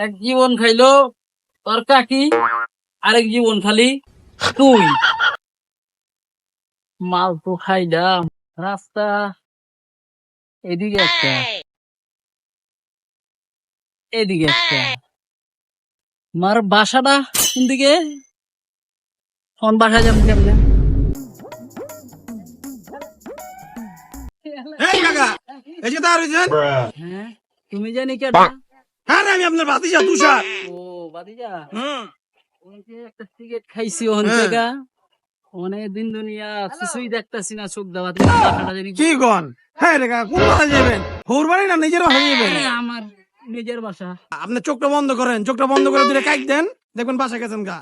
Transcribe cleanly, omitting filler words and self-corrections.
এক জীবন খাইলো তোর কাকি, আরেক জীবন খালি তুই। মাল তো খাইলাম, রাস্তা এদিকে একটা, এদিকে একটা। মার বাসাটা কোন দিকে? কোন বাসা যাম কেমনে? এই কাকা, এই যে দাঁড় হয়েছেন। হ্যাঁ, তুমি জানি কেটা? হ্যাঁ রে, আমি আপনার ভাতিজা তুষার। ও বাদিজা, হুম। ওই যে একটা সিগারেট খাইছি ওখান হ্যাঁ। থেকে, অনেক দিন দুনিয়া কিছুই দেখতাছি না, চোখ দেওয়া তুমি বাসাটা জানি। কি গন? হ্যাঁ রে কাকা, কোন বাসা যাবেন? হোর বাড়ি না নিজের বাসা যাবেন? আরে আমার নিজের বাসা। আপনি চোখটা বন্ধ করেন, চোখটা বন্ধ করে দূরে কাইট দেন, দেখবেন বাসা গেছেন গা।